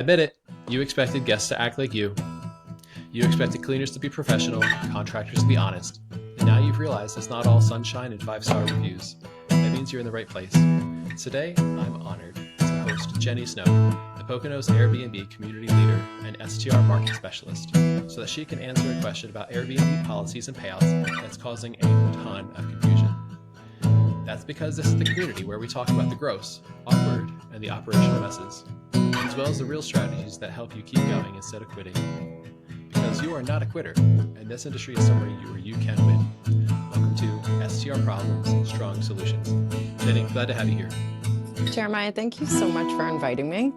Admit it, you expected guests to act like you. You expected cleaners to be professional, contractors to be honest. And now you've realized it's not all sunshine and five-star reviews. That means you're in the right place. Today, I'm honored to host Jenny Snow, the Poconos Airbnb Community Leader and STR Market Specialist, so that she can answer a question about Airbnb policies and payouts that's causing a ton of confusion. That's because this is the community where we talk about the gross, awkward, and the operational messes, as well as the real strategies that help you keep going instead of quitting. Because you are not a quitter, and this industry is somewhere where you can win. Welcome to STR Problems, Strong Solutions. Jenny, glad to have you here. Jeremiah, thank you so much for inviting me.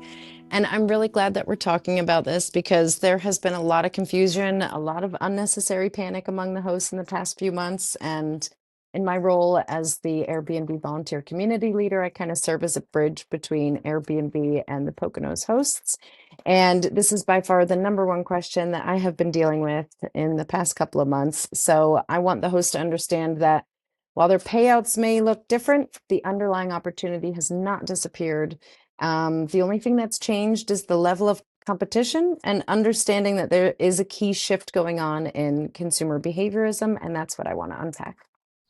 And I'm really glad that we're talking about this because there has been a lot of confusion, a lot of unnecessary panic among the hosts in the past few months. And in my role as the Airbnb volunteer community leader, I kind of serve as a bridge between Airbnb and the Poconos hosts. And this is by far the number one question that I have been dealing with in the past couple of months. So I want the host to understand that while their payouts may look different, the underlying opportunity has not disappeared. The only thing that's changed is the level of competition and understanding that there is a key shift going on in consumer behaviorism, and that's what I want to unpack.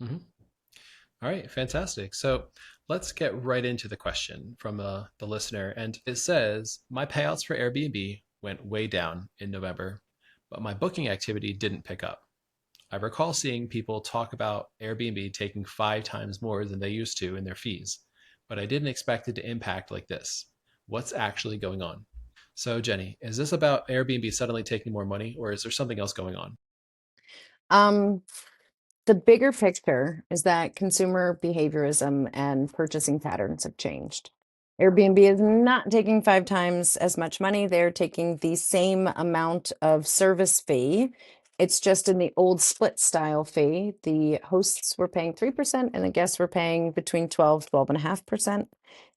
Mm-hmm. All right, fantastic. So let's get right into the question from the listener. And it says, my payouts for Airbnb went way down in November, but my booking activity didn't pick up. I recall seeing people talk about Airbnb taking 5 times more than they used to in their fees, but I didn't expect it to impact like this. What's actually going on? So, Jenny, is this about Airbnb suddenly taking more money, or is there something else going on? Um, the bigger picture is that consumer behaviorism and purchasing patterns have changed. Airbnb is not taking 5 times as much money. They're taking the same amount of service fee. It's just in the old split style fee. The hosts were paying 3% and the guests were paying between 12.5%.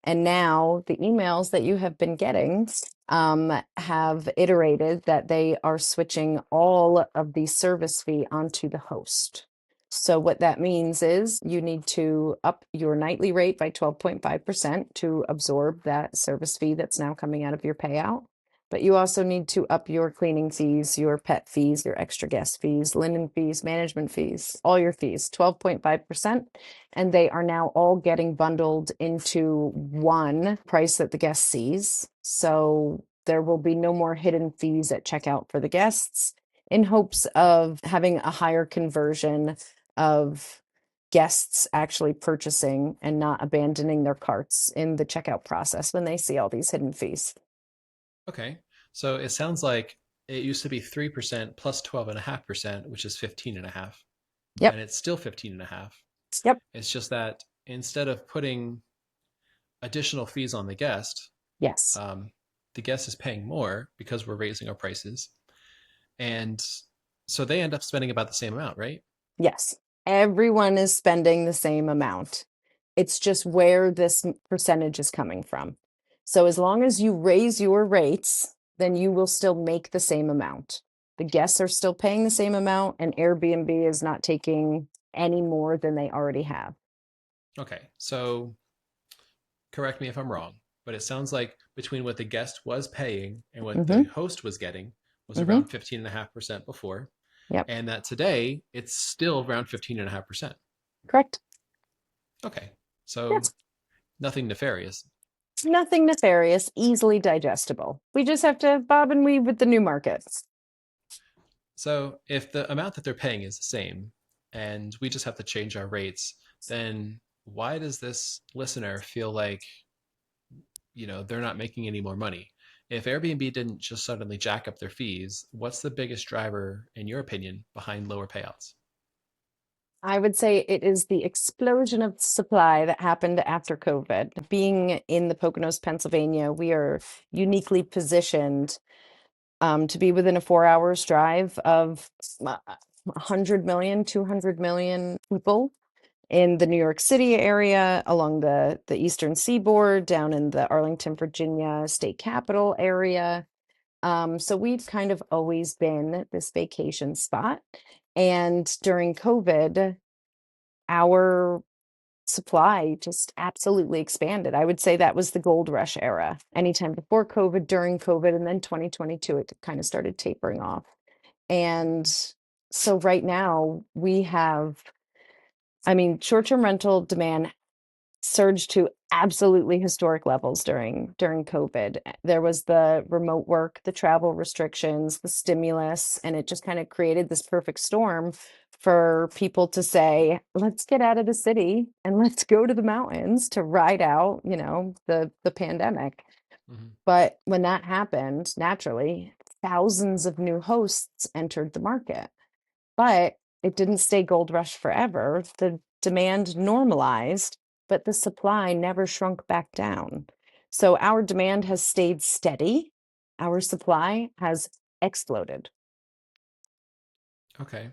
And now the emails that you have been getting have iterated that they are switching all of the service fee onto the host. So what that means is you need to up your nightly rate by 12.5% to absorb that service fee that's now coming out of your payout. But you also need to up your cleaning fees, your pet fees, your extra guest fees, linen fees, management fees, all your fees, 12.5%. And they are now all getting bundled into one price that the guest sees. So there will be no more hidden fees at checkout for the guests in hopes of having a higher conversion of guests actually purchasing and not abandoning their carts in the checkout process when they see all these hidden fees. Okay, so it sounds like it used to be 3% plus 12.5%, which is 15.5, and Yep. it's still 15.5. Yep. It's just that instead of putting additional fees on Yes. um, the guest is paying more because we're raising our prices. And so they end up spending about the same amount, right? Yes. Everyone is spending the same amount. It's just where this percentage is coming from. So as long as you raise your rates, then you will still make the same amount. The guests are still paying the same amount, and Airbnb is not taking any more than they already have. Okay, so correct me if I'm wrong, but it sounds like between what the guest was paying and what the Mm-hmm. host was getting was Mm-hmm. around 15.5% before, Yep. and that today it's still around 15.5%. Correct. Okay, so Yes. nothing nefarious. Nothing nefarious, easily digestible. We just have to bob and weave with the new markets. So if the amount that they're paying is the same and we just have to change our rates, then why does this listener feel like, they're not making any more money? If Airbnb didn't just suddenly jack up their fees, what's the biggest driver, in your opinion, behind lower payouts? I would say it is the explosion of supply that happened after COVID. Being in the Poconos, Pennsylvania, we are uniquely positioned to be within a 4 hours drive of 100 million, 200 million people in the New York City area, along the Eastern Seaboard, down in the Arlington, Virginia state capital area. So we've kind of always been this vacation spot. And during COVID, our supply just absolutely expanded. I would say that was the gold rush era. Anytime before COVID, during COVID, and then 2022, it kind of started tapering off. And so right now we have, I mean, short-term rental demand surged to absolutely historic levels during COVID. There was the remote work, the travel restrictions, the stimulus, and it just kind of created this perfect storm for people to say, let's get out of the city and let's go to the mountains to ride out, the pandemic. Hmm. But when that happened, naturally, thousands of new hosts entered the market. But it didn't stay gold rush forever. The demand normalized, but the supply never shrunk back down. So our demand has stayed steady. Our supply has exploded. Okay.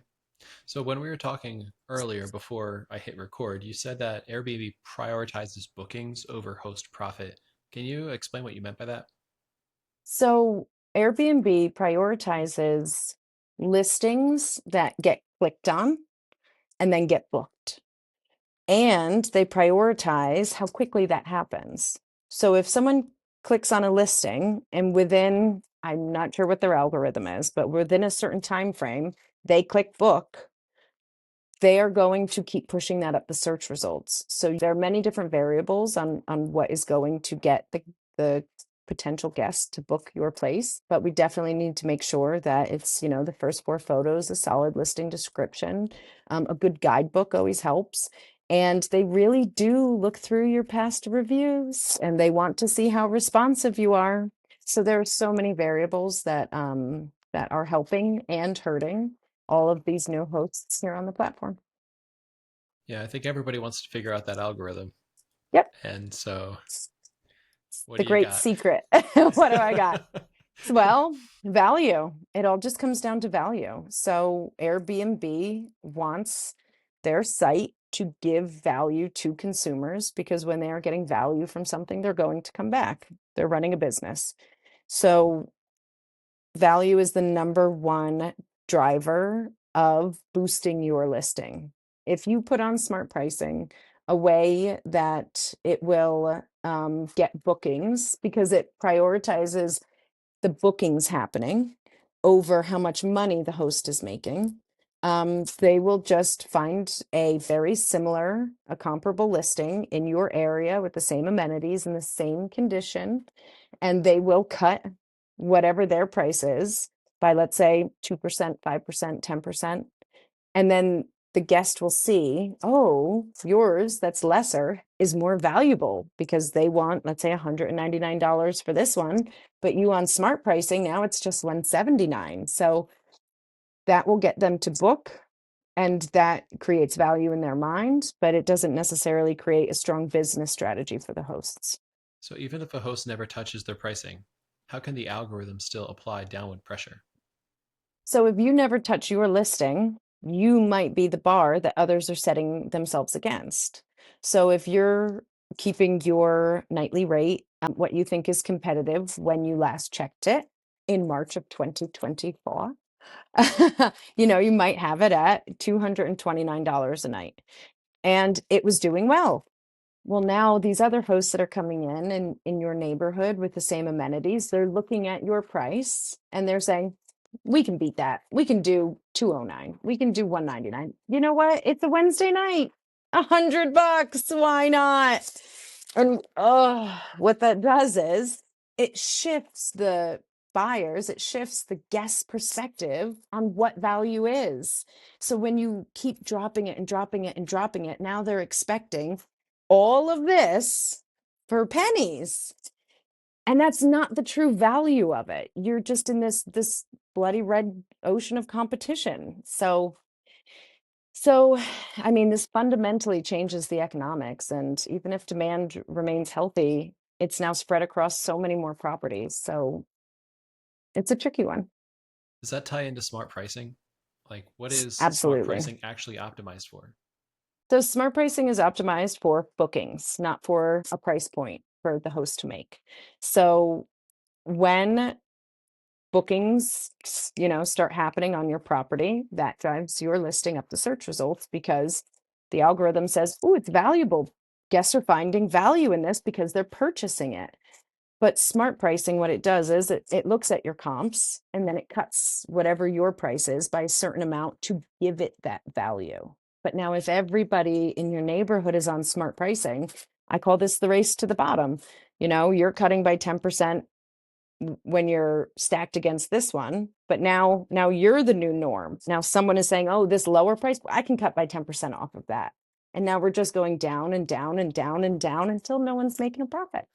So when we were talking earlier before I hit record, you said that Airbnb prioritizes bookings over host profit. Can you explain what you meant by that? So Airbnb prioritizes listings that get clicked on and then get booked. And they prioritize how quickly that happens. So if someone clicks on a listing and within, I'm not sure what their algorithm is, but within a certain time frame, they click book, they are going to keep pushing that up the search results. So there are many different variables on what is going to get the potential guest to book your place, but we definitely need to make sure that it's, the first 4 photos, a solid listing description, a good guidebook always helps. And they really do look through your past reviews and they want to see how responsive you are. So there are so many variables that are helping and hurting all of these new hosts here on the platform. Yeah, I think everybody wants to figure out that algorithm. Yep. And so, what The do you great got? secret. What do I got? Well, value. It all just comes down to value. So Airbnb wants their site to give value to consumers because when they are getting value from something, they're going to come back. They're running a business. So value is the number one driver of boosting your listing. If you put on smart pricing, a way that it will get bookings because it prioritizes the bookings happening over how much money the host is making. They will just find a very similar, a comparable listing in your area with the same amenities and the same condition, and they will cut whatever their price is by, let's say, 2%, 5%, 10%. And then the guest will see, oh, yours that's lesser is more valuable because they want, let's say, $199 for this one, but you on smart pricing, now it's just $179. So that will get them to book and that creates value in their mind, but it doesn't necessarily create a strong business strategy for the hosts. So, even if a host never touches their pricing, how can the algorithm still apply downward pressure? So if you never touch your listing, you might be the bar that others are setting themselves against. So if you're keeping your nightly rate what you think is competitive when you last checked it in March of 2024, you might have it at $229 a night and it was doing well. Well, now these other hosts that are coming in your neighborhood with the same amenities, they're looking at your price and they're saying, we can beat that. We can do 209. We can do 199. You know what? It's a Wednesday night. $100. Why not? And what that does is it shifts the buyers, it shifts the guest perspective on what value is. So when you keep dropping it and dropping it and dropping it, now they're expecting all of this for pennies. And that's not the true value of it. You're just in this bloody red ocean of competition. So I mean, this fundamentally changes the economics. And even if demand remains healthy, it's now spread across so many more properties. So it's a tricky one. Does that tie into smart pricing? Like, what is smart Absolutely. pricing actually optimized for? So smart pricing is optimized for bookings, not for a price point for the host to make. So when bookings, start happening on your property, that drives your listing up the search results because The algorithm says, oh, it's valuable. Guests are finding value in this because they're purchasing it. But smart pricing, what it does is it looks at your comps and then it cuts whatever your price is by a certain amount to give it that value. But now if everybody in your neighborhood is on smart pricing, I call this the race to the bottom. You're cutting by 10% when you're stacked against this one, but now you're the new norm. Now someone is saying, oh, this lower price, I can cut by 10% off of that. And now we're just going down and down and down and down until no one's making a profit.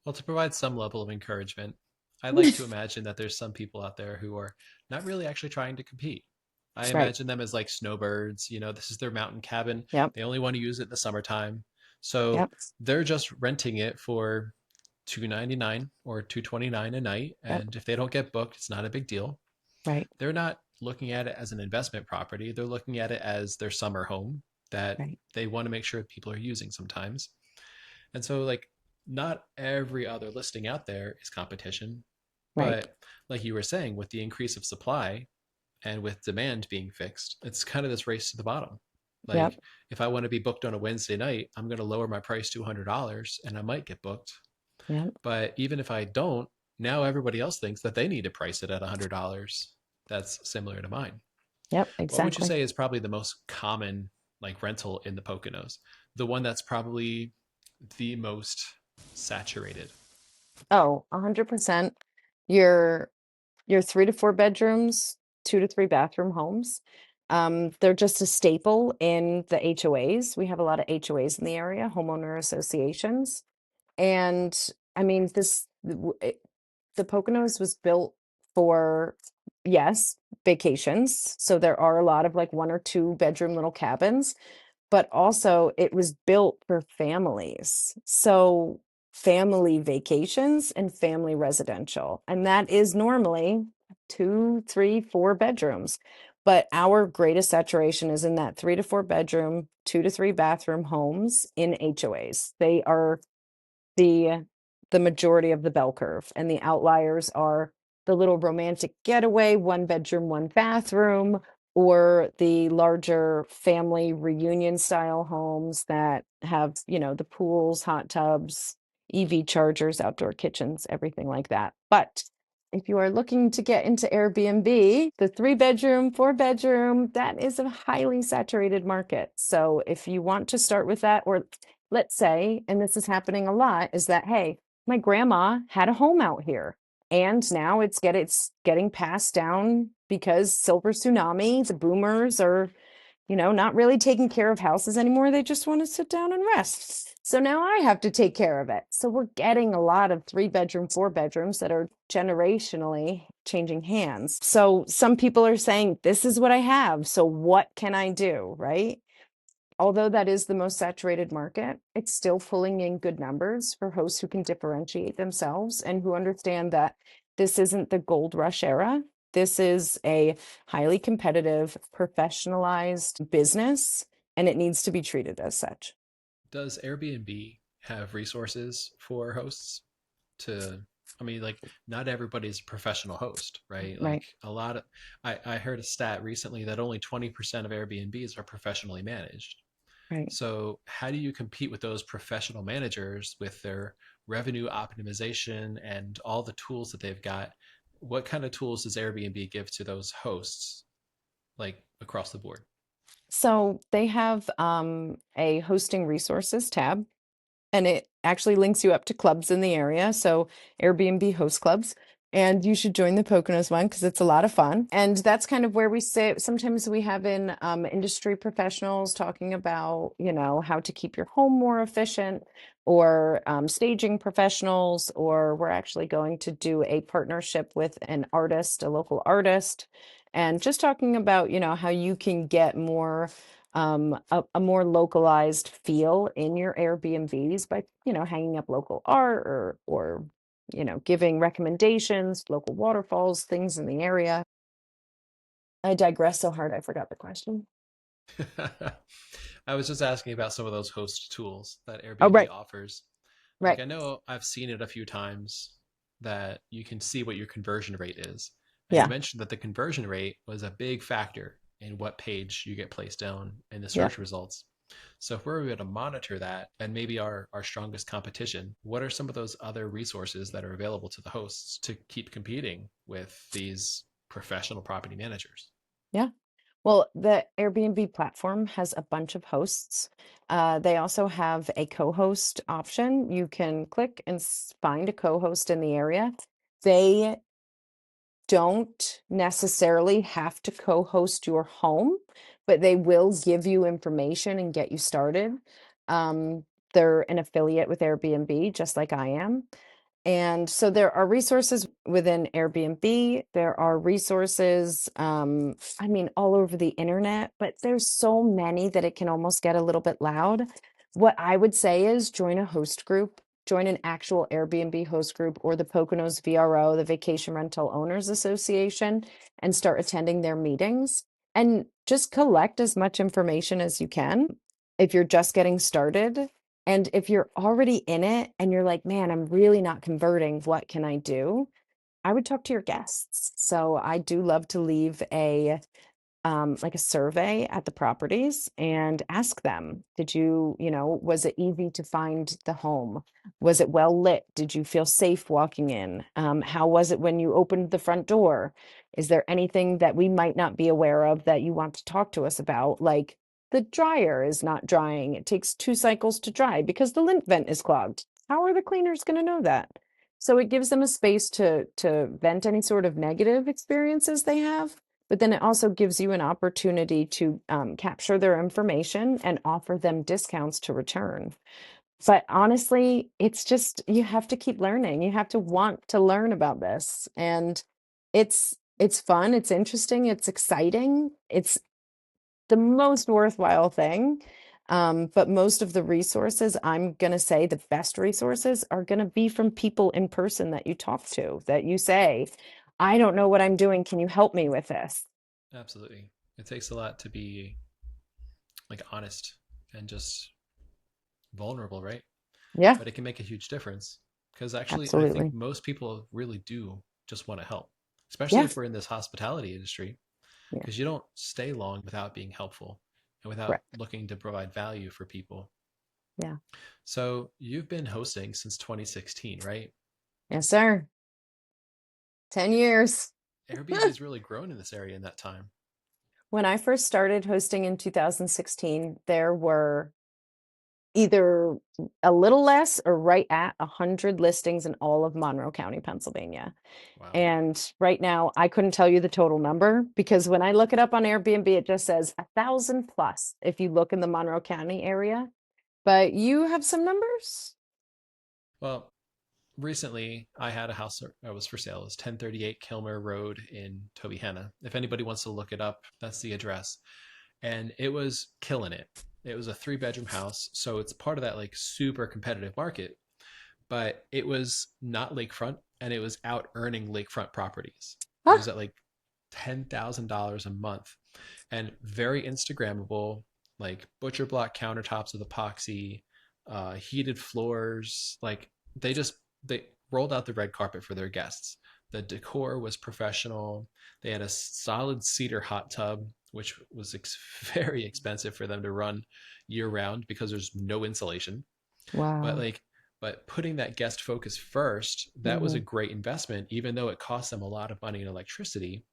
Well, to provide some level of encouragement, I like to imagine that there's some people out there who are not really actually trying to compete. I Right. imagine them as like snowbirds. This is their mountain cabin. Yep. They only want to use it in the summertime. So Yep. they're just renting it for $299 or $229 a night. Yep. And if they don't get booked, it's not a big deal. Right. They're not looking at it as an investment property. They're looking at it as their summer home that Right. they want to make sure people are using sometimes. And so, like, not every other listing out there is competition. Right. But like you were saying, with the increase of supply and with demand being fixed, it's kind of this race to the bottom. Yep. Like, if I want to be booked on a Wednesday night, I'm going to lower my price to $100 and I might get booked. Yep. But even if I don't, now everybody else thinks that they need to price it at $100 that's similar to mine. Yep. What would you Exactly. say is probably the most common like rental in the Poconos? The one that's probably the most saturated. Oh, 100%. Your 3 to 4 bedrooms, 2 to 3 bathroom homes. They're just a staple in the HOAs. We have a lot of HOAs in the area, homeowner associations. And I mean, the Poconos was built for, yes, vacations. So there are a lot of like 1 or 2 bedroom little cabins, but also it was built for families. So family vacations and family residential. And that is normally 2, 3, 4 bedrooms. But our greatest saturation is in that 3 to 4 bedroom, 2 to 3 bathroom homes in HOAs. They are the majority of the bell curve, and the outliers are the little romantic getaway 1 bedroom 1 bathroom, or the larger family reunion style homes that have the pools, hot tubs, EV chargers, outdoor kitchens, everything like that. But if you are looking to get into Airbnb, the 3 bedroom 4 bedroom, that is a highly saturated market. So if you want to start with that, or let's say, and this is happening a lot, is that, hey, my grandma had a home out here and now it's getting passed down because silver tsunami, the boomers are, not really taking care of houses anymore. They just want to sit down and rest. So now I have to take care of it. So we're getting a lot of 3 bedroom 4 bedrooms that are generationally changing hands. So some people are saying, this is what I have. So what can I do? Right? Although that is the most saturated market, it's still pulling in good numbers for hosts who can differentiate themselves and who understand that this isn't the gold rush era. This is a highly competitive, professionalized business, and it needs to be treated as such. Does Airbnb have resources for hosts to, I mean, like, not everybody's a professional host, right? Right, Like, I heard a stat recently that only 20% of Airbnbs are professionally managed. right. So, how do you compete with those professional managers with their revenue optimization and all the tools that they've got? What kind of tools does Airbnb give to those hosts, like across the board? So they have a hosting resources tab, and it actually links you up to clubs in the area. So Airbnb host clubs. And you should join the Poconos one because it's a lot of fun. And that's kind of where we sit. Sometimes we have in industry professionals talking about, how to keep your home more efficient, or staging professionals, or we're actually going to do a partnership with an artist, a local artist, and just talking about, how you can get more a more localized feel in your Airbnbs by, hanging up local art, or giving recommendations, local waterfalls, things in the area. I digress so hard I forgot the question. I was just asking about some of those host tools that Oh, Airbnb right, offers. Like, right. I know I've seen it a few times that you can see what your conversion rate is. And you Yeah. mentioned that the conversion rate was a big factor in what page you get placed down in the Yep. search results. So if we're able to monitor that and maybe our strongest competition, what are some of those other resources that are available to the hosts to keep competing with these professional property managers? Yeah. Well, the Airbnb platform has a bunch of hosts. They also have a co-host option. You can click and find a co-host in the area. They don't necessarily have to co-host your home, but they will give you information and get you started. Um, they're an affiliate with Airbnb, just like I am. And so there are resources within Airbnb. There are resources, I mean, all over the internet, but there's so many that it can almost get a little bit loud. What I would say is join a host group, join an actual Airbnb host group or the Poconos VRO, the Vacation Rental Owners Association, and start attending their meetings and just collect as much information as you can. If you're just getting started, and if you're already in it and you're like, man, I'm really not converting, what can I do? I would talk to your guests. So I do love to leave a like a survey at the properties and ask them, did you, was it easy to find the home? Was it well lit? Did you feel safe walking in? How was it when you opened the front door? Is there anything that we might not be aware of that you want to talk to us about? Like the dryer is not drying. It takes 2 cycles to dry because the lint vent is clogged. How are the cleaners going to know that? So it gives them a space to vent any sort of negative experiences they have, but then it also gives you an opportunity to capture their information and offer them discounts to return. But honestly, it's just you have to keep learning. You have to want to learn about this. And it's fun, it's interesting, it's exciting. It's the most worthwhile thing. But most of the resources, I'm going to say the best resources are going to be from people in person that you talk to, that you say, I don't know what I'm doing. Can you help me with this? Absolutely. It takes a lot to be like honest and just vulnerable, right? Yeah, But it can make a huge difference because actually, I think absolutely. most people really do just want to help, especially Yeah. if we're in this hospitality industry, Yeah. because you don't stay long without being helpful and without Correct. looking to provide value for people. Yeah. So you've been hosting since 2016, right? Yes, sir. 10 years. Airbnb's really grown in this area in that time. When I first started hosting in 2016, there were either a little less or right at 100 listings in all of Monroe County, Pennsylvania. Wow. And right now, I couldn't tell you the total number because when I look it up on Airbnb, it just says 1,000 plus if you look in the Monroe County area. But you have some numbers? Well, recently I had a house that was for sale. It's 1038 Kilmer Road in Tobyhanna. If anybody wants to look it up, that's the address. And it was killing it. It was a 3 bedroom house, so it's part of that like super competitive market, but it was not lakefront and it was out earning lakefront properties. It Huh? was at like $10,000 a month and very Instagrammable, like butcher block countertops with epoxy, heated floors. Like they rolled out the red carpet for their guests. The decor was professional. They had a solid cedar hot tub, which was very expensive for them to run year round because there's no insulation. But Wow. like, but putting that guest focus first, that was a Mhm. great investment, even though it cost them a lot of money in electricity.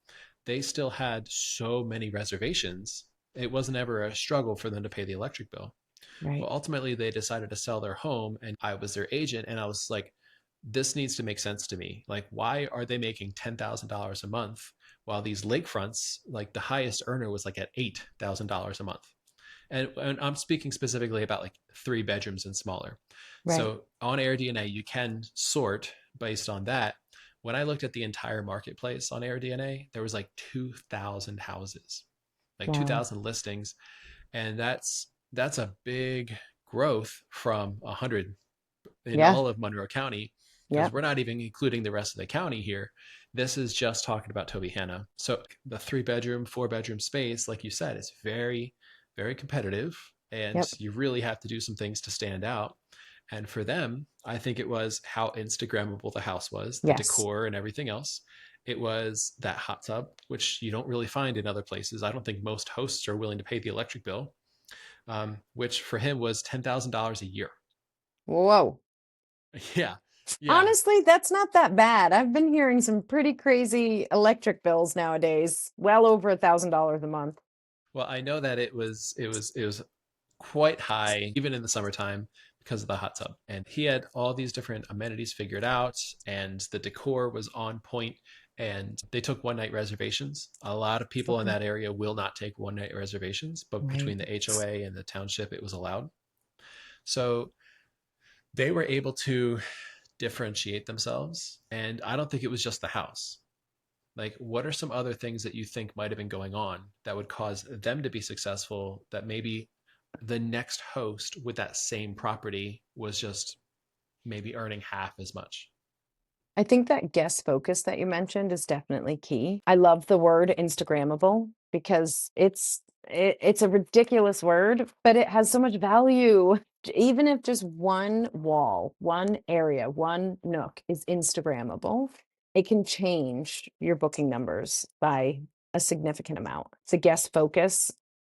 They still had so many reservations. It wasn't ever a struggle for them to pay the electric bill. Right. Well, ultimately, they decided to sell their home, and I was their agent. And I was like, this needs to make sense to me. Like, why are they making $10,000 a month while these lakefronts, like the highest earner was like at $8,000 a month? And I'm speaking specifically about like 3 bedrooms and smaller. Right. So on AirDNA, you can sort based on that. When I looked at the entire marketplace on AirDNA, there was like 2,000 houses, like Wow. 2,000 listings, and that's a big growth from 100 in Yeah. all of Monroe County, because Yep. we're not even including the rest of the county here. This is just talking about Tobyhanna. So the 3 bedroom, 4 bedroom space, like you said, is very, very competitive, and Yep. you really have to do some things to stand out. And for them, I think it was how Instagrammable the house was, the Yes. decor and everything else. it was that hot tub, which you don't really find in other places. I don't think most hosts are willing to pay the electric bill, which for him was $10,000 a year. Whoa. Yeah. Yeah. Honestly, that's not that bad. I've been hearing some pretty crazy electric bills nowadays, well over $1,000 a month. Well, I know that it was quite high even in the summertime because of the hot tub. And he had all these different amenities figured out, and the decor was on point, and they took one night reservations. A lot of people in Okay. that area will not take one night reservations, but Right. between the HOA and the township, it was allowed. So they were able to differentiate themselves. And I don't think it was just the house. Like, what are some other things that you think might have been going on that would cause them to be successful that maybe the next host with that same property was just maybe earning half as much? I think that guest focus that you mentioned is definitely key. I love the word Instagrammable because it's a ridiculous word, but it has so much value. Even if just one wall, one area, one nook is Instagrammable, it can change your booking numbers by a significant amount. It's a guest focus.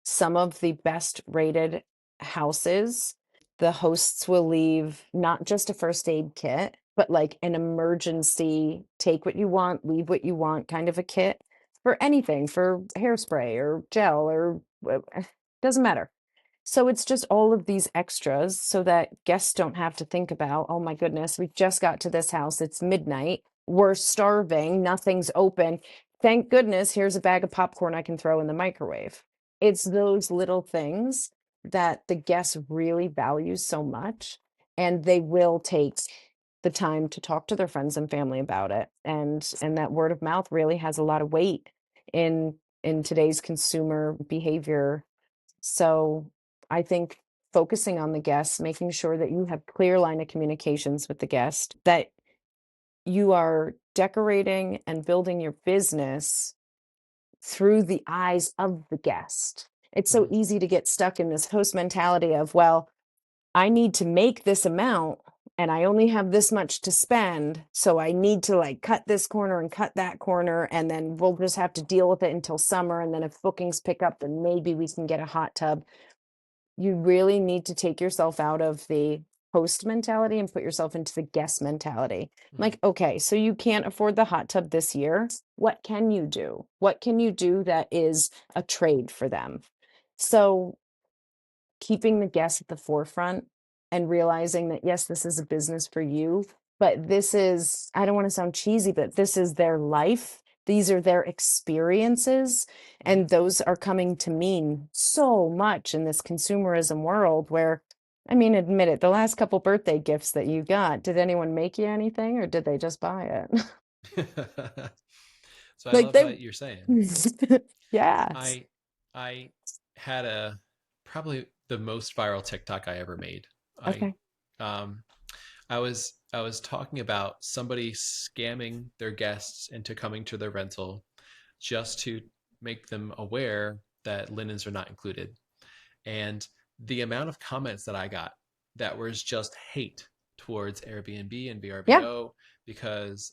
Some of the best rated houses, the hosts will leave not just a first aid kit, but like an emergency take what you want, leave what you want kind of a kit for anything, for hairspray or gel or doesn't matter. So it's just all of these extras so that guests don't have to think about, oh my goodness, we just got to this house. It's midnight. We're starving. Nothing's open. Thank goodness, here's a bag of popcorn I can throw in the microwave. It's those little things that the guests really value so much, and they will take the time to talk to their friends and family about it. And that word of mouth really has a lot of weight in today's consumer behavior. So I think focusing on the guests, making sure that you have clear line of communications with the guest, that you are decorating and building your business through the eyes of the guest. It's so Mm-hmm. easy to get stuck in this host mentality of, well, I need to make this amount and I only have this much to spend. So I need to like cut this corner and cut that corner. And then we'll just have to deal with it until summer. And then if bookings pick up, then maybe we can get a hot tub. You really need to take yourself out of the host mentality and put yourself into the guest mentality. Mm-hmm. Like, okay, so you can't afford the hot tub this year. What can you do? What can you do that is a trade for them? So keeping the guests at the forefront and realizing that yes, this is a business for you, but this is, I don't want to sound cheesy, but this is their life. These are their experiences, Mm-hmm. and those are coming to mean so much in this consumerism world where, I mean, admit it, the last couple birthday gifts that you got, did anyone make you anything or did they just buy it? So I Like love they, what you're saying. yes. I I had a probably the most viral TikTok I ever made. I Okay. um I was talking about somebody scamming their guests into coming to their rental just to make them aware that linens are not included. And the amount of comments that I got that was just hate towards Airbnb and Yeah. VRBO, because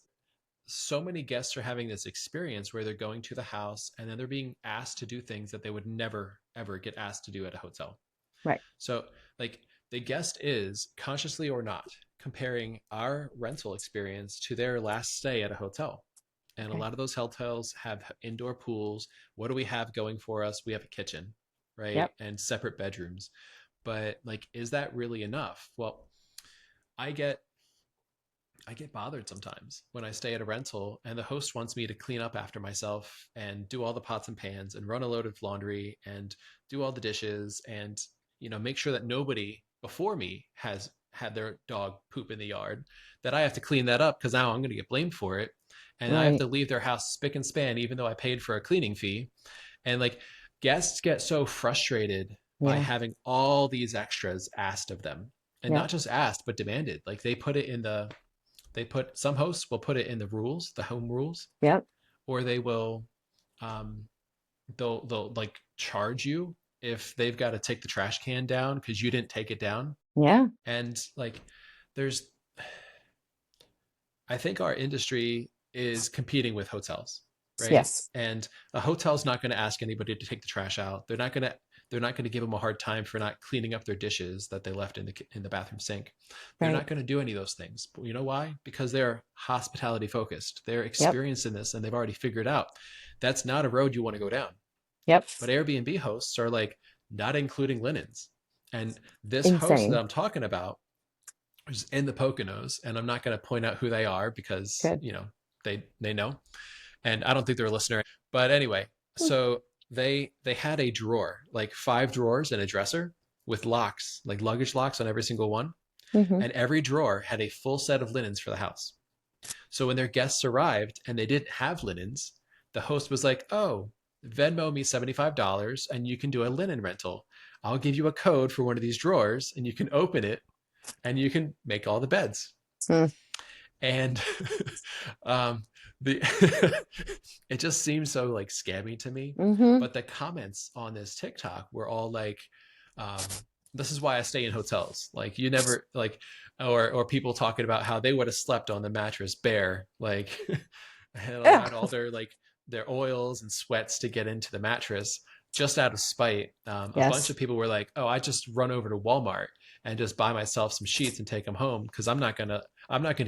so many guests are having this experience where they're going to the house and then they're being asked to do things that they would never ever get asked to do at a hotel. Right. So, like, the guest is, consciously or not, comparing our rental experience to their last stay at a hotel. And a Okay. lot of those hotels have indoor pools. What do we have going for us? We have a kitchen, right? Yep. And separate bedrooms. But, like, is that really enough? Well, I get I get bothered sometimes when I stay at a rental and the host wants me to clean up after myself and do all the pots and pans and run a load of laundry and do all the dishes and make sure that nobody before me has had their dog poop in the yard, that I have to clean that up because now I'm going to get blamed for it, and I have Right. to leave their house spick and span even though I paid for a cleaning fee. And like, guests get so frustrated by Yeah. having all these extras asked of them, and Yep. not just asked but demanded. Like, some hosts will put it in the rules, the home rules, Yep. or um, they'll like charge you if they've got to take the trash can down because you didn't take it down. Yeah. And like, there's, I think our industry is competing with hotels, right? Yes. And a hotel's not going to ask anybody to take the trash out. They're not going to give them a hard time for not cleaning up their dishes that they left in the bathroom sink. They're Right. not going to do any of those things. But you know why? Because they're hospitality focused. They're Yep. experienced in this and they've already figured out that's not a road you want to go down. Yep. But Airbnb hosts are like not including linens. And this host that Insane. I'm talking about is in the Poconos, and I'm not going to point out who they are because Good. they know, and I don't think they're a listener. But anyway, so they had a drawer, like 5 drawers and a dresser with locks, like luggage locks on every single one, Mm-hmm. and every drawer had a full set of linens for the house. So when their guests arrived and they didn't have linens, the host was like, "Oh, Venmo me $75 and you can do a linen rental. I'll give you a code for one of these drawers and you can open it and you can make all the beds." Mm. And um, the it just seems so like scammy to me. Mm-hmm. But the comments on this TikTok were all like, um, "This is why I stay in hotels. Like you never like," or people talking about how they would have slept on the mattress bare, like and Yeah. allowed all their oils and sweats to get into the mattress just out of spite. A bunch Yes. of people were like, "Oh, I just run over to Walmart and just buy myself some sheets and take them home because I'm not gonna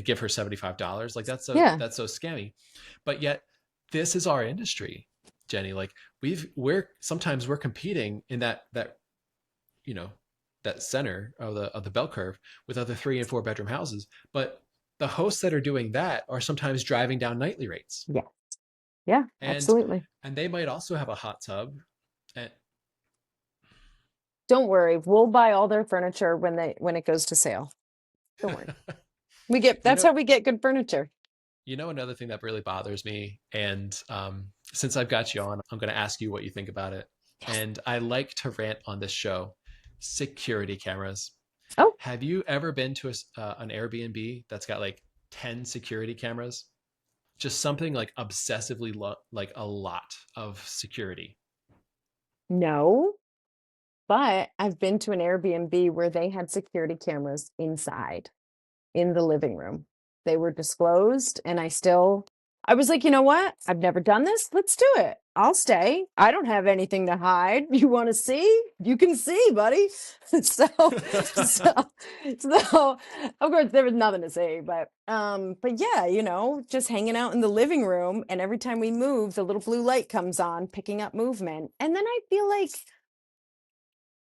give her $75. Like Yeah. that's so scammy." But yet, this is our industry, Jenny. Like we're competing in that you know that center of the bell curve with other 3 and 4 bedroom houses, but the hosts that are doing that are sometimes driving down nightly rates, Yeah. Yeah. and Absolutely. they might also have a hot tub. And Don't worry. We'll buy all their furniture when it goes to sale. Don't worry. you That's know how we get good furniture. another thing that really bothers me, and since I've got you on, I'm going to ask you what you think about it. Yes. And I like to rant on this show: security cameras. Oh, Have you ever been to an Airbnb that's got like 10 security cameras? Just something like obsessively like a lot of security. no. But I've been to an Airbnb where they had security cameras inside in the living room. They were disclosed, and I was like, you know what? I've never done this. Let's do it. I'll stay. I don't have anything to hide. You want to see? You can see, buddy. So, so, so, of course, there was nothing to see, but yeah, just hanging out in the living room, and every time we move, the little blue light comes on, picking up movement, and then I feel like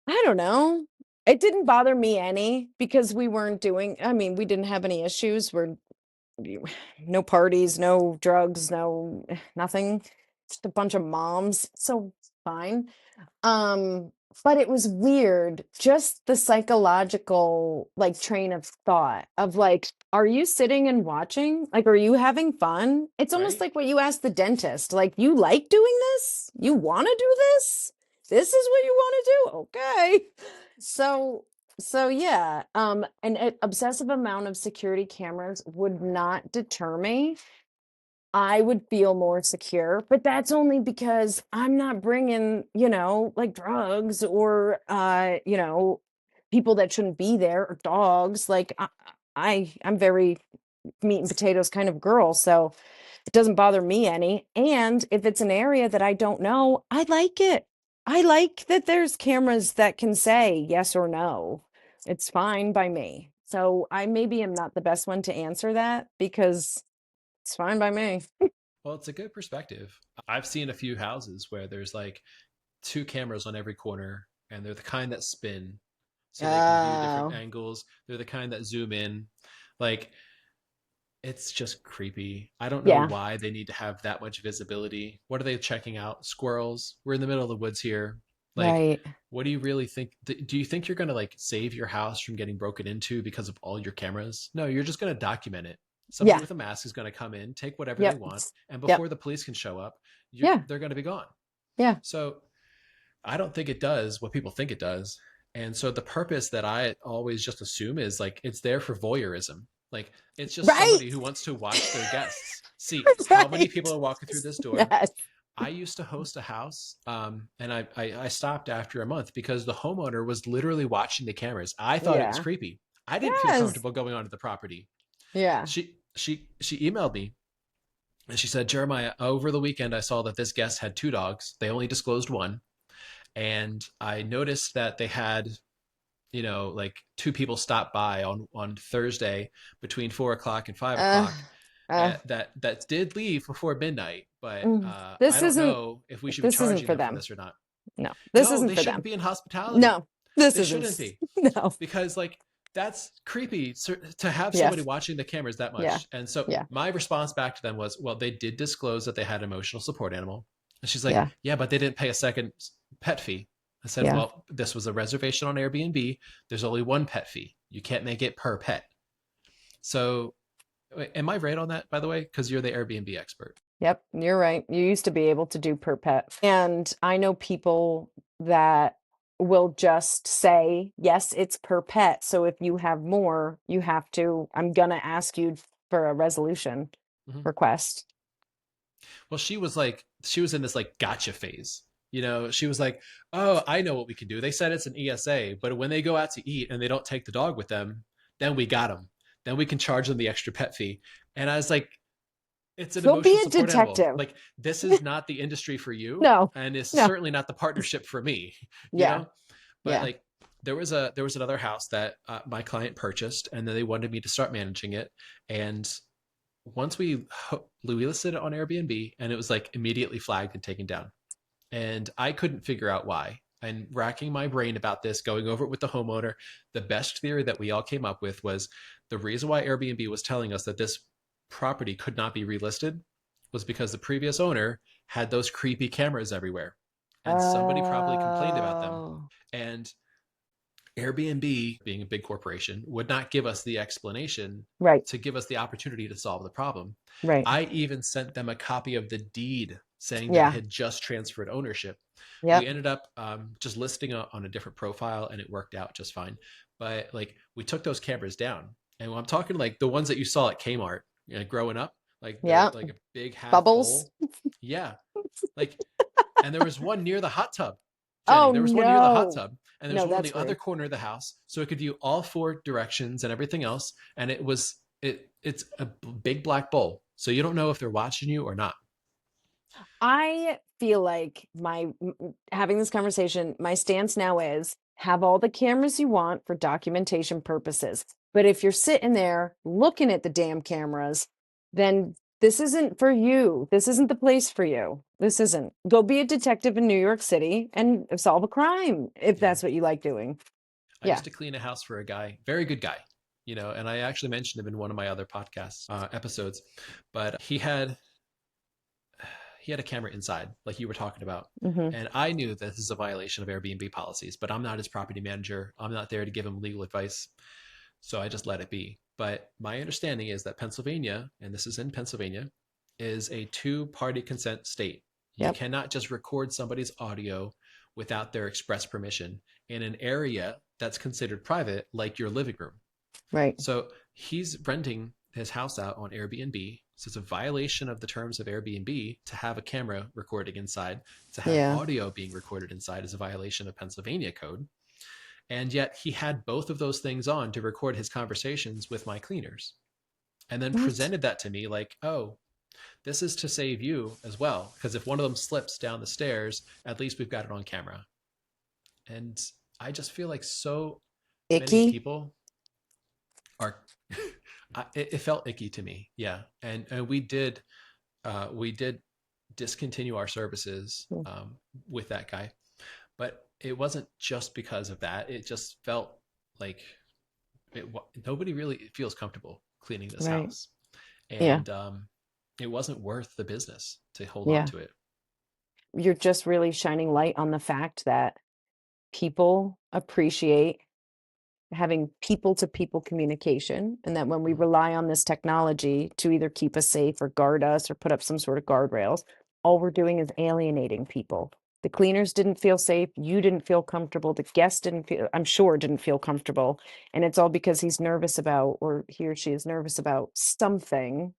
I don't know. It didn't bother me any because I mean, we didn't have any issues. You- no parties, no drugs, no nothing. Just a bunch of moms. So fine. Um, but it was weird, just the psychological like train of thought of like, are you sitting and watching? Like, are you having fun? It's almost Right? like what you asked the dentist. Like, you like doing this? You want to do this? This is what you want to do? Okay. So yeah, an obsessive amount of security cameras would not deter me. I would feel more secure, but that's only because I'm not bringing, like drugs or, people that shouldn't be there or dogs. Like I'm very meat and potatoes kind of girl, so it doesn't bother me any. And if it's an area that I don't know, I like it. I like that there's cameras that can say yes or no. It's fine by me. So I maybe am not the best one to answer that because it's fine by me. Well, it's a good perspective. I've seen a few houses where there's like 2 cameras on every corner, and they're the kind that spin so they can view different Oh, angles. They're the kind that zoom in. Like, it's just creepy. I don't know yeah, why they need to have that much visibility. What are they checking out? Squirrels? We're in the middle of the woods here. Like, right. what do you really think? Do you think you're going to like save your house from getting broken into because of all your cameras? No, you're just going to document it. Somebody Yeah. with a mask is going to come in, take whatever they Yep. want, and Yep. before the police can show up, Yeah. they're going to be gone. Yeah. So I don't think it does what people think it does. And so the purpose that I always just assume is like it's there for voyeurism. Like it's just Right. somebody who wants to watch their guests. See how many Right. people are walking through this door. Yes. I used to host a house, and I stopped after a month because the homeowner was literally watching the cameras. I thought it was Yeah. creepy. I didn't feel Yes. comfortable going onto the property. Yeah. She emailed me And she said, Jeremiah, over the weekend, I saw that this guest had two dogs. They only disclosed one. And I noticed that they had, like two people stop by on Thursday between 4 o'clock and five Uh, o'clock uh, that did leave before midnight. But I this don't isn't know if we should be this isn't charging for them for them. this or not. No, this No, isn't they for shouldn't them. be in hospitality. No, this They isn't. shouldn't be, No. because like that's creepy to have somebody Yes. watching the cameras that Yeah. much. And so Yeah. my response back to them was, well, they did disclose that they had an emotional support animal. And she's like, Yeah. yeah, but they didn't pay a second pet fee. I said, Yeah. well, this was a reservation on Airbnb. There's only one pet fee. You can't make it per pet. So am I right on that, by the way? Because you're the Airbnb expert. Yep, you're right. You used to be able to do per pet. And I know people that will just say, yes, it's per pet. So if you have more, you have to, I'm going to ask you for a resolution Mm-hmm. request. Well, she was in this like gotcha phase. She was like, oh, I know what we can do. They said it's an ESA, but when they go out to eat and they don't take the dog with them, then we got them. Then we can charge them the extra pet fee. And I was like, it's an Go be emotional a support animal. detective. Like, this is not the industry for you, No, and it's no. certainly not the partnership for me, you Yeah. know? But Yeah. like, there was another house that my client purchased, and then they wanted me to start managing it. And once we listed it on Airbnb, and it was like immediately flagged and taken down. And I couldn't figure out why. And racking my brain about this, going over it with the homeowner, the best theory that we all came up with was the reason why Airbnb was telling us that this property could not be relisted was because the previous owner had those creepy cameras everywhere. And somebody probably complained about them. Oh, And Airbnb, being a big corporation, would not give us the explanation right. to give us the opportunity to solve the problem. Right. I even sent them a copy of the deed saying that it Yeah. had just transferred ownership. We Yep. ended up just listing on a different profile, and it worked out just fine. But like, we took those cameras down, and I'm talking like the ones that you saw at Kmart, growing up, like Yeah. like a big half Bubbles. bowl. Yeah, like, and there was one near the hot tub. Jenny, Oh, there was one near the hot no. tub, and there's No, one on that's the other weird. corner of the house, so it could view all four directions and everything else. And it's a big black bowl, so you don't know if they're watching you or not. I feel like having this conversation, my stance now is have all the cameras you want for documentation purposes. But if you're sitting there looking at the damn cameras, then this isn't for you. This isn't the place for you. This isn't. Go be a detective in New York City and solve a crime if Yeah. that's what you like doing. I Yeah. used to clean a house for a guy, very good guy, and I actually mentioned him in one of my other podcast episodes. But he had a camera inside, like you were talking about. Hmm. And I knew that this is a violation of Airbnb policies, but I'm not his property manager. I'm not there to give him legal advice. So I just let it be. But my understanding is that Pennsylvania, and this is in Pennsylvania, is a two-party consent state. You Yep. cannot just record somebody's audio without their express permission in an area that's considered private, like your living room. Right. So he's renting his house out on Airbnb. So it's a violation of the terms of Airbnb to have a camera recording inside. To have Yeah. audio being recorded inside is a violation of Pennsylvania code. And yet he had both of those things on to record his conversations with my cleaners, and then What? presented that to me like, oh, this is to save you as well. Because if one of them slips down the stairs, at least we've got it on camera. And I just feel like so many Icky. people are it felt icky to me. Yeah. And we did discontinue our services with that guy, but it wasn't just because of that. It just felt like nobody really feels comfortable cleaning this Right. house. Yeah. And it wasn't worth the business to hold on Yeah. to it. You're just really shining light on the fact that people appreciate having people to people communication, and that when we Mhm. rely on this technology to either keep us safe or guard us or put up some sort of guardrails, all we're doing is alienating people. The cleaners didn't feel safe, you didn't feel comfortable, the guest didn't feel, I'm sure didn't feel comfortable, and it's all because he's nervous about, or he or she is nervous about something.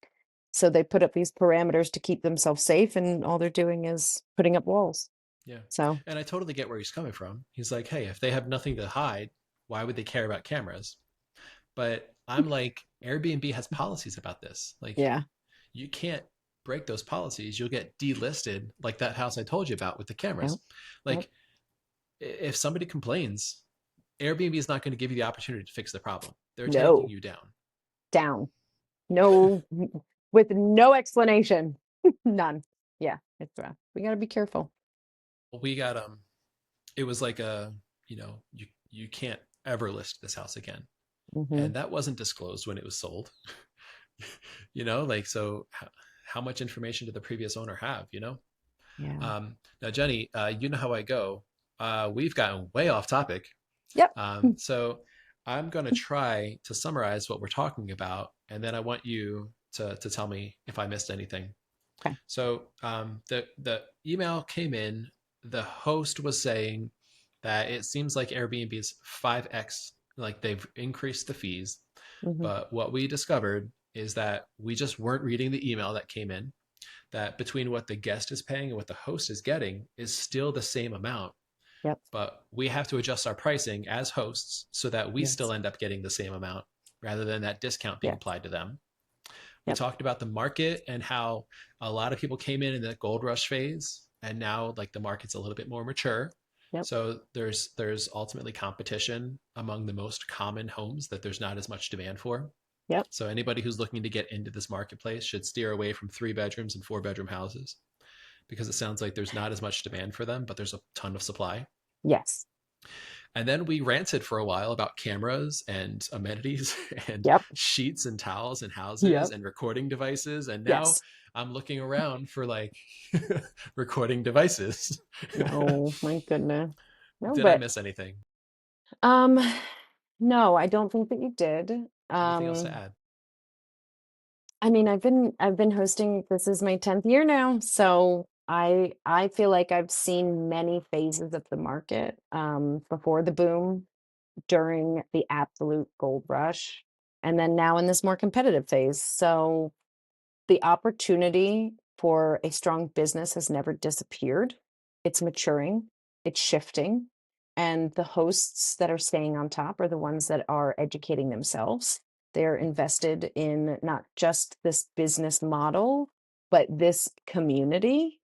So they put up these parameters to keep themselves safe, and all they're doing is putting up walls. Yeah. So And I totally get where he's coming from. He's like, hey, if they have nothing to hide, why would they care about cameras? But I'm like, Airbnb has policies about this. Like, yeah. you can't break those policies, you'll get delisted, like that house I told you about with the Yep. cameras. Yep. Like, if somebody complains, Airbnb is not going to give you the opportunity to fix the problem. They're taking No, you down. down. No, with no explanation. None. Yeah, it's rough. We got to be careful. We got it was like a, you can't ever list this house again. Hmm. And that wasn't disclosed when it was sold. Like, so how much information did the previous owner have, Yeah. Now, Jenny, you know how I go. We've gotten way off topic. Yep. So I'm going to try to summarize what we're talking about, and then I want you to tell me if I missed anything. Okay. So the email came in. The host was saying that it seems like Airbnb is 5x, like they've increased the fees. Hmm. But what we discovered is that we just weren't reading the email that came in, that between what the guest is paying and what the host is getting is still the same amount. Yep. But we have to adjust our pricing as hosts so that we still Yes. end up getting the same amount rather than that discount being Yes. applied to them. We Yep. talked about the market and how a lot of people came in the gold rush phase, and now like the market's a little bit more mature. Yep. So there's ultimately competition among the most common homes that there's not as much demand for. Yep. So anybody who's looking to get into this marketplace should steer away from 3 bedrooms and 4 bedroom houses, because it sounds like there's not as much demand for them, but there's a ton of supply. Yes. And then we ranted for a while about cameras and amenities and Yep. sheets and towels and houses Yep. and recording devices. And now Yes. I'm looking around for like recording devices. No, my goodness. No, Did I but miss anything? um, no, I don't think that you did. Anything else to Um, add? I mean, I've been hosting, this is my 10th year now, so I feel like I've seen many phases of the market, before the boom, during the absolute gold rush, and then now in this more competitive phase. So the opportunity for a strong business has never disappeared. It's maturing, it's shifting, and the hosts that are staying on top are the ones that are educating themselves. They're invested in not just this business model, but this community.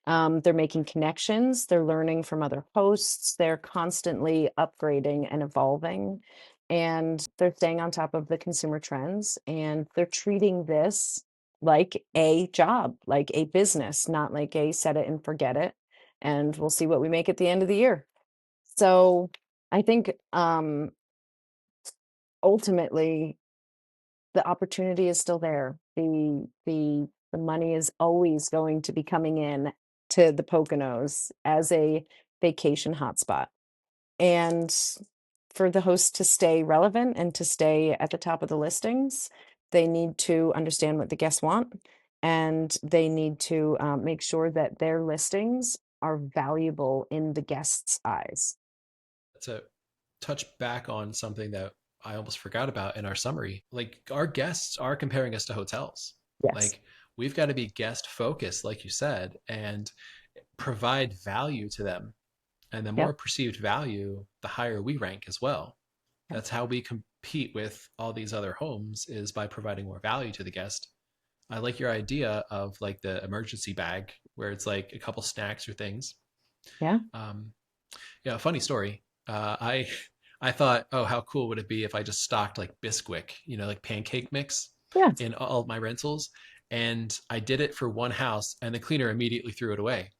They're making connections, they're learning from other hosts, they're constantly upgrading and evolving, and they're staying on top of the consumer trends, and they're treating this like a job, like a business, not like a set it and forget it. And we'll see what we make at the end of the year. So I think ultimately the opportunity is still there. The money is always going to be coming in to the Poconos as a vacation hotspot. And for the host to stay relevant and to stay at the top of the listings, they need to understand what the guests want, and they need to make sure that their listings are valuable in the guests' eyes. To touch back on something that I almost forgot about in our summary, like our guests are comparing us to hotels. Yes. Like, we've got to be guest focused, like you said, and provide value to them. And the more Yep. perceived value, the higher we rank as well. Yep. That's how we compete with all these other homes, is by providing more value to the guest. I like your idea of like the emergency bag where it's like a couple snacks or things. Yeah. Um, yeah, funny story. I thought, oh, how cool would it be if I just stocked like Bisquick, like pancake mix Yeah. in all of my rentals. And I did it for one house, and the cleaner immediately threw it away.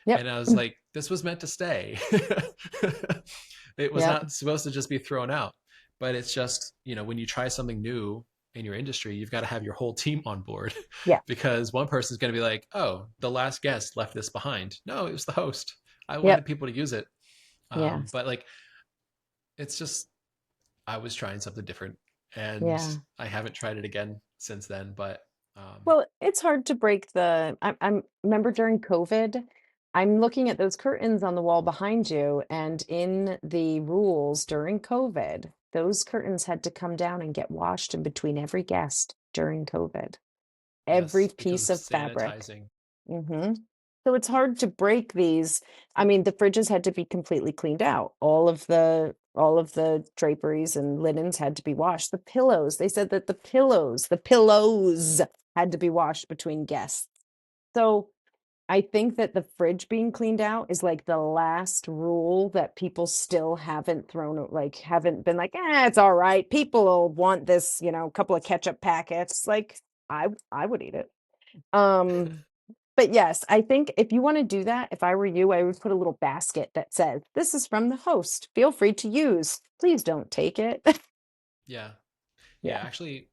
Yep. And I was like, this was meant to stay. It was Yep. not supposed to just be thrown out. But it's just, when you try something new in your industry, you've got to have your whole team on board, Yeah. because one person's going to be like, oh, the last guest left this behind. No, it was the host. I wanted Yep. people to use it. Yeah. But like, it's just, I was trying something different, and Yeah. I haven't tried it again since then. But Well, it's hard to break the I'm remember during COVID, I'm looking at those curtains on the wall behind you, and in the rules during COVID, those curtains had to come down and get washed in between every guest during COVID. Every yes, because piece of of fabric. sanitizing. Mhm. So it's hard to break these. I mean, the fridges had to be completely cleaned out. All of the draperies and linens had to be washed. The pillows, they said that the pillows had to be washed between guests. So I think that the fridge being cleaned out is like the last rule that people still haven't haven't been like, it's all right. People will want this, couple of ketchup packets. Like I would eat it. Um, but yes, I think if you want to do that, if I were you, I would put a little basket that says, "This is from the host. Feel free to use. Please don't take it." Yeah. Yeah. Yeah, Actually,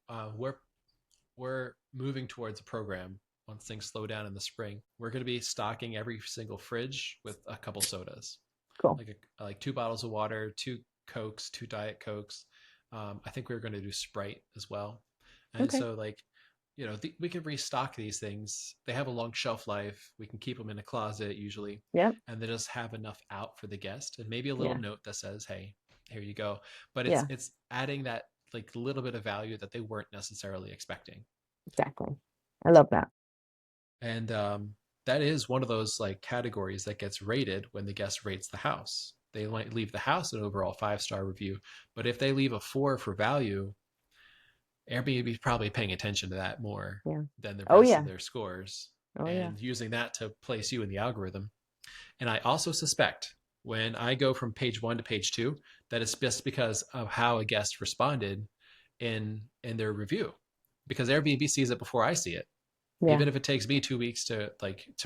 we're moving towards a program once things slow down in the spring. We're going to be stocking every single fridge with a couple sodas, cool. like 2 bottles of water, 2 Cokes, 2 Diet Cokes. I think we are going to do Sprite as well. And Okay. so, we can restock these things. They have a long shelf life. We can keep them in a closet usually, Yep. and they just have enough out for the guest, and maybe a little Yeah. note that says, "Hey, here you go." But it's Yeah. it's adding that like little bit of value that they weren't necessarily expecting. Exactly. I love that. And that is one of those like categories that gets rated when the guest rates the house. They might leave the house an overall 5-star review, but if they leave a 4 for value, Airbnb is probably paying attention to that more Yeah. than the Oh rest of yeah. their scores Oh yeah. and using that to place you in the algorithm. And I also suspect when I go from page 1 to page 2 that it's just because of how a guest responded in their review, because Airbnb sees it before I see it. Yeah. Even if it takes me 2 weeks to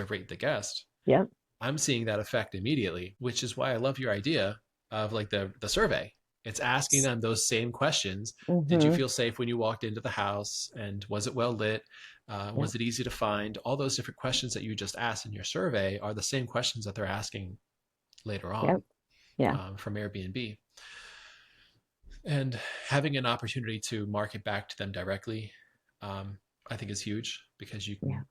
rate the guest, Yep. I'm seeing that effect immediately, which is why I love your idea of like the survey. It's asking them those same questions. Did you Mm-hmm. feel safe when you walked into the house? And was it well lit? Yep. Was it easy to find? All those different questions that you just asked in your survey are the same questions that they're asking later Yep. on Yeah. from Airbnb. And having an opportunity to market back to them directly, I think is huge because Yeah.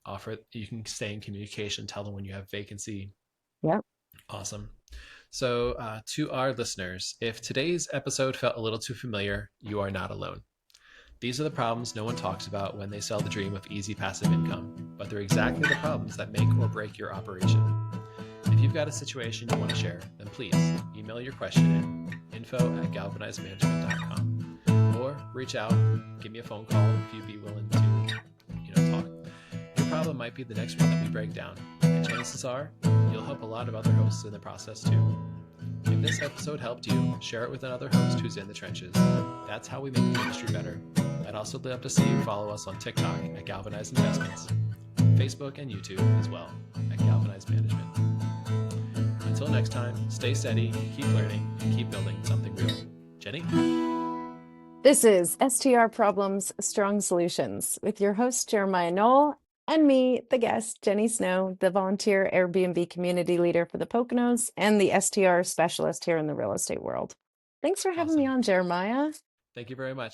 you can stay in communication, tell them when you have vacancy. Yep. Awesome. So, to our listeners, if today's episode felt a little too familiar, you are not alone. These are the problems no one talks about when they sell the dream of easy passive income, but they're exactly the problems that make or break your operation. If you've got a situation you want to share, then please email your question at info@galvanizedmanagement.com or reach out, give me a phone call if you'd be willing to, talk. Your problem might be the next one that we break down, and chances are you'll help a lot of other hosts in the process too. If this episode helped you, share it with another host who's in the trenches. That's how we make the industry better. I'd also love to see you follow us on TikTok at Galvanized Investments, Facebook and YouTube as well at Galvanized Management. Until next time, stay steady, keep learning, and keep building something real. Jenny? This is STR Problems, Strong Solutions with your host, Jeremiah Knoll, and me, the guest, Jenny Snow, the volunteer Airbnb community leader for the Poconos and the STR specialist here in the real estate world. Thanks for having me Awesome. on, Jeremiah. Thank you very much.